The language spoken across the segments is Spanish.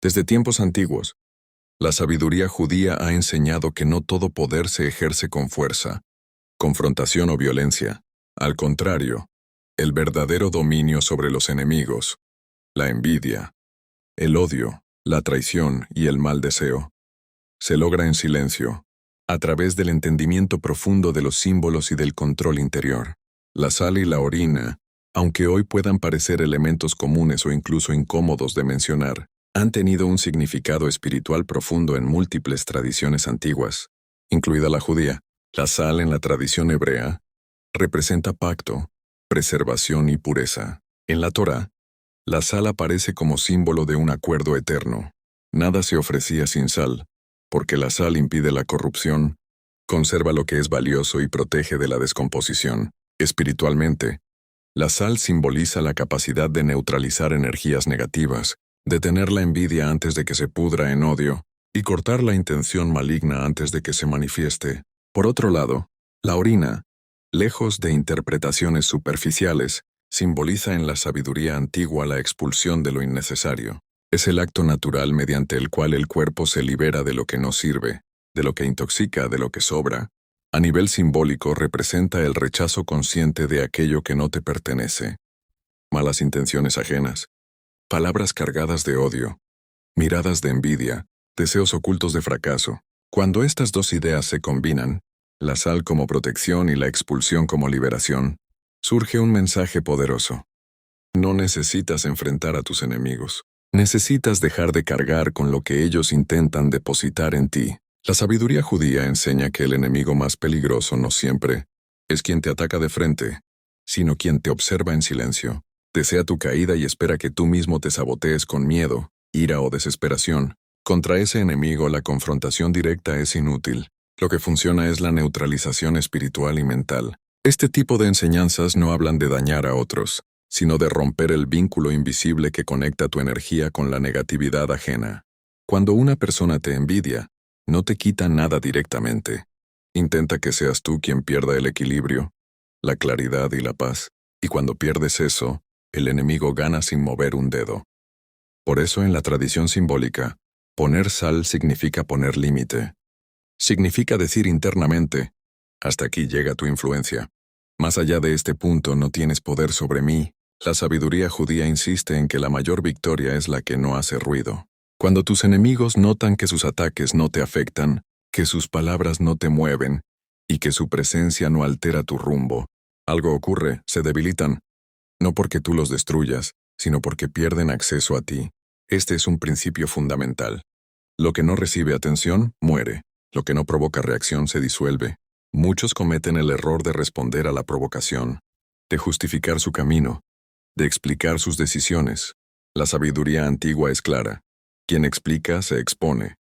Desde tiempos antiguos, la sabiduría judía ha enseñado que no todo poder se ejerce con fuerza, confrontación o violencia. Al contrario, el verdadero dominio sobre los enemigos, la envidia, el odio, la traición y el mal deseo, se logra en silencio, a través del entendimiento profundo de los símbolos y del control interior. La sal y la orina, aunque hoy puedan parecer elementos comunes o incluso incómodos de mencionar, han tenido un significado espiritual profundo en múltiples tradiciones antiguas, incluida la judía. La sal en la tradición hebrea representa pacto, preservación y pureza. En la Torá, la sal aparece como símbolo de un acuerdo eterno. Nada se ofrecía sin sal, porque la sal impide la corrupción, conserva lo que es valioso y protege de la descomposición. Espiritualmente, la sal simboliza la capacidad de neutralizar energías negativas, detener la envidia antes de que se pudra en odio, y cortar la intención maligna antes de que se manifieste. Por otro lado, la orina, lejos de interpretaciones superficiales, simboliza en la sabiduría antigua la expulsión de lo innecesario. Es el acto natural mediante el cual el cuerpo se libera de lo que no sirve, de lo que intoxica, de lo que sobra. A nivel simbólico representa el rechazo consciente de aquello que no te pertenece. Malas intenciones ajenas, palabras cargadas de odio, miradas de envidia, deseos ocultos de fracaso. Cuando estas dos ideas se combinan, la sal como protección y la expulsión como liberación, surge un mensaje poderoso. No necesitas enfrentar a tus enemigos. Necesitas dejar de cargar con lo que ellos intentan depositar en ti. La sabiduría judía enseña que el enemigo más peligroso no siempre es quien te ataca de frente, sino quien te observa en silencio. Desea tu caída y espera que tú mismo te sabotees con miedo, ira o desesperación. Contra ese enemigo la confrontación directa es inútil. Lo que funciona es la neutralización espiritual y mental. Este tipo de enseñanzas no hablan de dañar a otros, sino de romper el vínculo invisible que conecta tu energía con la negatividad ajena. Cuando una persona te envidia, no te quita nada directamente. Intenta que seas tú quien pierda el equilibrio, la claridad y la paz. Y cuando pierdes eso, el enemigo gana sin mover un dedo. Por eso en la tradición simbólica, poner sal significa poner límite. Significa decir internamente, hasta aquí llega tu influencia. Más allá de este punto no tienes poder sobre mí. La sabiduría judía insiste en que la mayor victoria es la que no hace ruido. Cuando tus enemigos notan que sus ataques no te afectan, que sus palabras no te mueven, y que su presencia no altera tu rumbo, algo ocurre, se debilitan. No porque tú los destruyas, sino porque pierden acceso a ti. Este es un principio fundamental. Lo que no recibe atención, muere. Lo que no provoca reacción se disuelve. Muchos cometen el error de responder a la provocación, de justificar su camino, de explicar sus decisiones. La sabiduría antigua es clara. Quien explica se expone.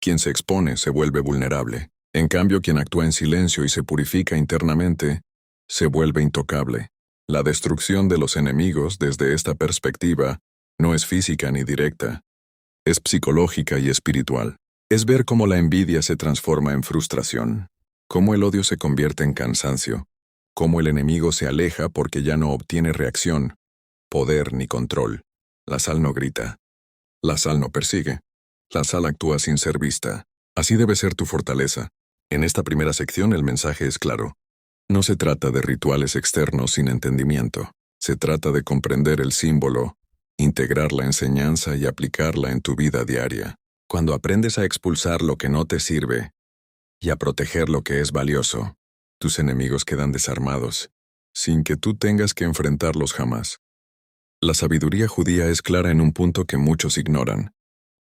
Quien se expone se vuelve vulnerable. En cambio, quien actúa en silencio y se purifica internamente, se vuelve intocable. La destrucción de los enemigos desde esta perspectiva no es física ni directa. Es psicológica y espiritual. Es ver cómo la envidia se transforma en frustración, cómo el odio se convierte en cansancio, cómo el enemigo se aleja porque ya no obtiene reacción, poder ni control. La sal no grita. La sal no persigue. La sal actúa sin ser vista. Así debe ser tu fortaleza. En esta primera sección el mensaje es claro. No se trata de rituales externos sin entendimiento. Se trata de comprender el símbolo, integrar la enseñanza y aplicarla en tu vida diaria. Cuando aprendes a expulsar lo que no te sirve y a proteger lo que es valioso, tus enemigos quedan desarmados, sin que tú tengas que enfrentarlos jamás. La sabiduría judía es clara en un punto que muchos ignoran.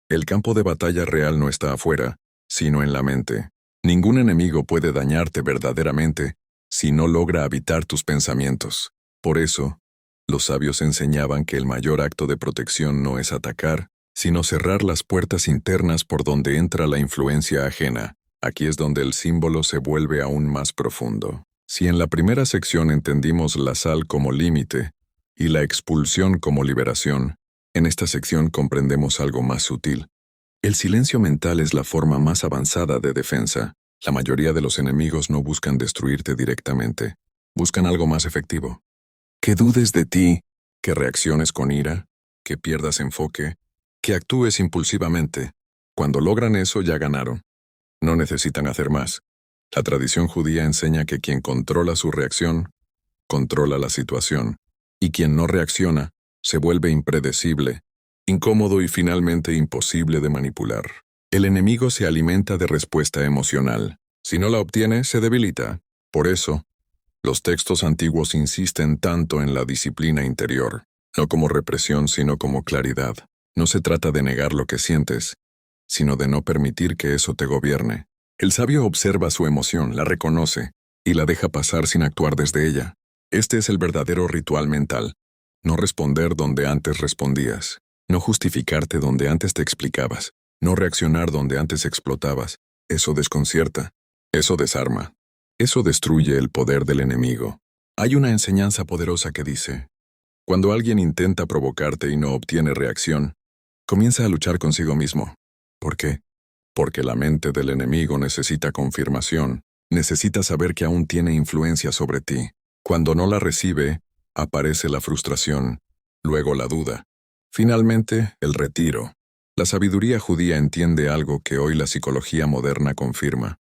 El campo de batalla real no está afuera, sino en la mente. Ningún enemigo puede dañarte verdaderamente si no logra habitar tus pensamientos. Por eso, los sabios enseñaban que el mayor acto de protección no es atacar, sino cerrar las puertas internas por donde entra la influencia ajena. Aquí es donde el símbolo se vuelve aún más profundo. Si en la primera sección entendimos la sal como límite y la expulsión como liberación, en esta sección comprendemos algo más sutil. El silencio mental es la forma más avanzada de defensa. La mayoría de los enemigos no buscan destruirte directamente, buscan algo más efectivo. Que dudes de ti, que reacciones con ira, que pierdas enfoque, que actúes impulsivamente. Cuando logran eso, ya ganaron. No necesitan hacer más. La tradición judía enseña que quien controla su reacción, controla la situación, y quien no reacciona, se vuelve impredecible, incómodo y finalmente imposible de manipular. El enemigo se alimenta de respuesta emocional. Si no la obtiene, se debilita. Por eso, los textos antiguos insisten tanto en la disciplina interior, no como represión, sino como claridad. No se trata de negar lo que sientes, sino de no permitir que eso te gobierne. El sabio observa su emoción, la reconoce, y la deja pasar sin actuar desde ella. Este es el verdadero ritual mental. No responder donde antes respondías, no justificarte donde antes te explicabas, no reaccionar donde antes explotabas. Eso desconcierta, eso desarma, eso destruye el poder del enemigo. Hay una enseñanza poderosa que dice, cuando alguien intenta provocarte y no obtiene reacción, comienza a luchar consigo mismo. ¿Por qué? Porque la mente del enemigo necesita confirmación, necesita saber que aún tiene influencia sobre ti. Cuando no la recibe, aparece la frustración, luego la duda. Finalmente, el retiro. La sabiduría judía entiende algo que hoy la psicología moderna confirma.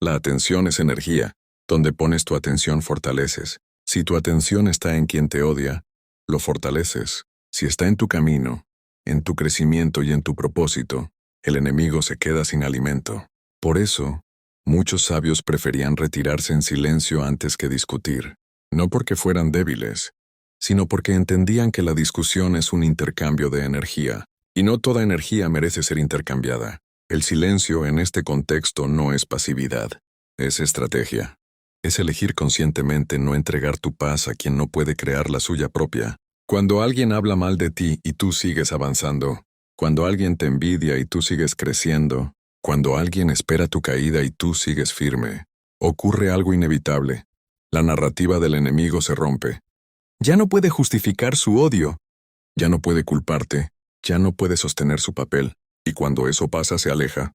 La atención es energía. Donde pones tu atención fortaleces. Si tu atención está en quien te odia, lo fortaleces. Si está en tu camino, en tu crecimiento y en tu propósito, el enemigo se queda sin alimento. Por eso, muchos sabios preferían retirarse en silencio antes que discutir. No porque fueran débiles, sino porque entendían que la discusión es un intercambio de energía, y no toda energía merece ser intercambiada. El silencio en este contexto no es pasividad, es estrategia. Es elegir conscientemente no entregar tu paz a quien no puede crear la suya propia. Cuando alguien habla mal de ti y tú sigues avanzando, cuando alguien te envidia y tú sigues creciendo, cuando alguien espera tu caída y tú sigues firme, ocurre algo inevitable. La narrativa del enemigo se rompe. Ya no puede justificar su odio. Ya no puede culparte. Ya no puede sostener su papel. Y cuando eso pasa, se aleja.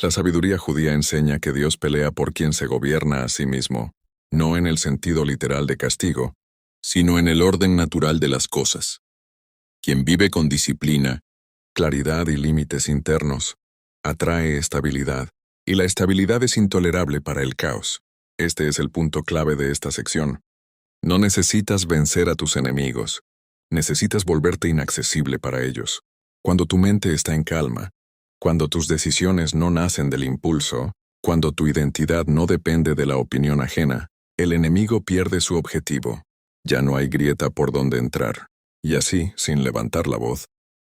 La sabiduría judía enseña que Dios pelea por quien se gobierna a sí mismo, no en el sentido literal de castigo, sino en el orden natural de las cosas. Quien vive con disciplina, claridad y límites internos, atrae estabilidad, y la estabilidad es intolerable para el caos. Este es el punto clave de esta sección. No necesitas vencer a tus enemigos, necesitas volverte inaccesible para ellos. Cuando tu mente está en calma, cuando tus decisiones no nacen del impulso, cuando tu identidad no depende de la opinión ajena, el enemigo pierde su objetivo. Ya no hay grieta por donde entrar. Y así, sin levantar la voz,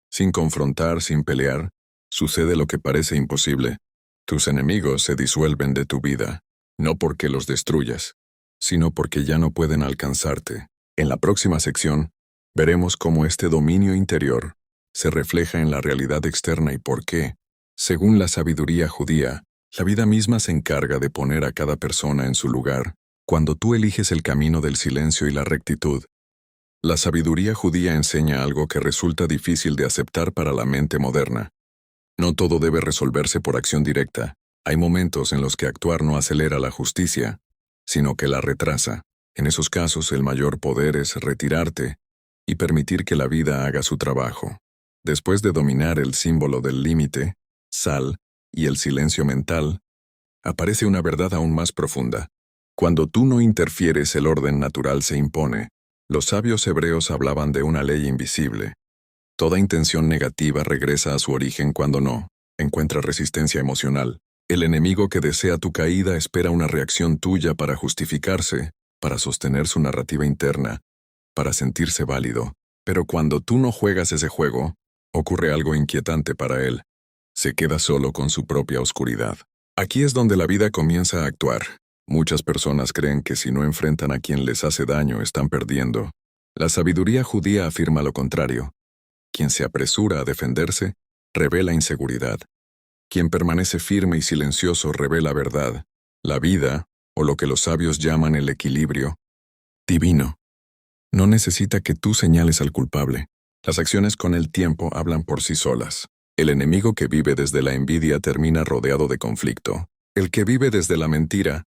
sin confrontar, sin pelear, sucede lo que parece imposible. Tus enemigos se disuelven de tu vida, no porque los destruyas, sino porque ya no pueden alcanzarte. En la próxima sección, veremos cómo este dominio interior se refleja en la realidad externa y por qué, según la sabiduría judía, la vida misma se encarga de poner a cada persona en su lugar, cuando tú eliges el camino del silencio y la rectitud. La sabiduría judía enseña algo que resulta difícil de aceptar para la mente moderna. No todo debe resolverse por acción directa. Hay momentos en los que actuar no acelera la justicia, sino que la retrasa. En esos casos, el mayor poder es retirarte y permitir que la vida haga su trabajo. Después de dominar el símbolo del límite, sal, y el silencio mental, aparece una verdad aún más profunda. Cuando tú no interfieres, el orden natural se impone. Los sabios hebreos hablaban de una ley invisible. Toda intención negativa regresa a su origen cuando no encuentra resistencia emocional. El enemigo que desea tu caída espera una reacción tuya para justificarse, para sostener su narrativa interna, para sentirse válido. Pero cuando tú no juegas ese juego, ocurre algo inquietante para él. Se queda solo con su propia oscuridad. Aquí es donde la vida comienza a actuar. Muchas personas creen que si no enfrentan a quien les hace daño, están perdiendo. La sabiduría judía afirma lo contrario. Quien se apresura a defenderse, revela inseguridad. Quien permanece firme y silencioso revela verdad, la vida, o lo que los sabios llaman el equilibrio divino. No necesita que tú señales al culpable. Las acciones con el tiempo hablan por sí solas. El enemigo que vive desde la envidia termina rodeado de conflicto. El que vive desde la mentira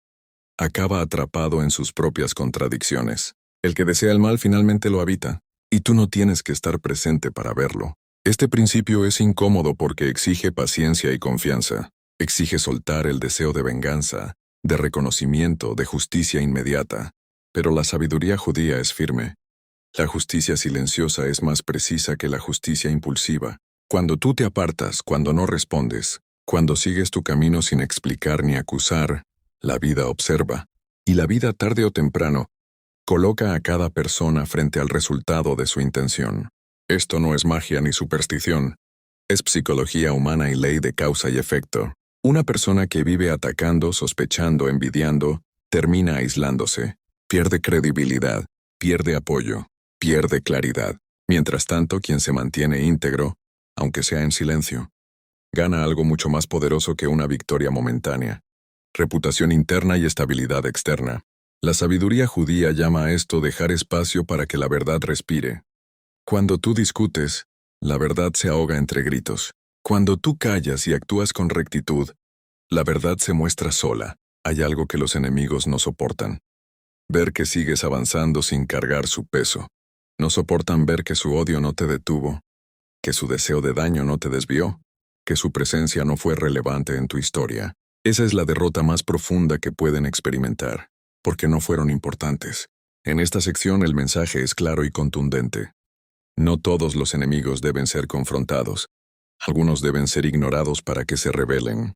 acaba atrapado en sus propias contradicciones. El que desea el mal finalmente lo habita, y tú no tienes que estar presente para verlo. Este principio es incómodo porque exige paciencia y confianza. Exige soltar el deseo de venganza, de reconocimiento, de justicia inmediata. Pero la sabiduría judía es firme. La justicia silenciosa es más precisa que la justicia impulsiva. Cuando tú te apartas, cuando no respondes, cuando sigues tu camino sin explicar ni acusar, la vida observa. Y la vida tarde o temprano coloca a cada persona frente al resultado de su intención. Esto no es magia ni superstición. Es psicología humana y ley de causa y efecto. Una persona que vive atacando, sospechando, envidiando, termina aislándose. Pierde credibilidad, pierde apoyo, pierde claridad. Mientras tanto, quien se mantiene íntegro, aunque sea en silencio, gana algo mucho más poderoso que una victoria momentánea: reputación interna y estabilidad externa. La sabiduría judía llama a esto dejar espacio para que la verdad respire. Cuando tú discutes, la verdad se ahoga entre gritos. Cuando tú callas y actúas con rectitud, la verdad se muestra sola. Hay algo que los enemigos no soportan: ver que sigues avanzando sin cargar su peso. No soportan ver que su odio no te detuvo, que su deseo de daño no te desvió, que su presencia no fue relevante en tu historia. Esa es la derrota más profunda que pueden experimentar, porque no fueron importantes. En esta sección el mensaje es claro y contundente. No todos los enemigos deben ser confrontados. Algunos deben ser ignorados para que se rebelen.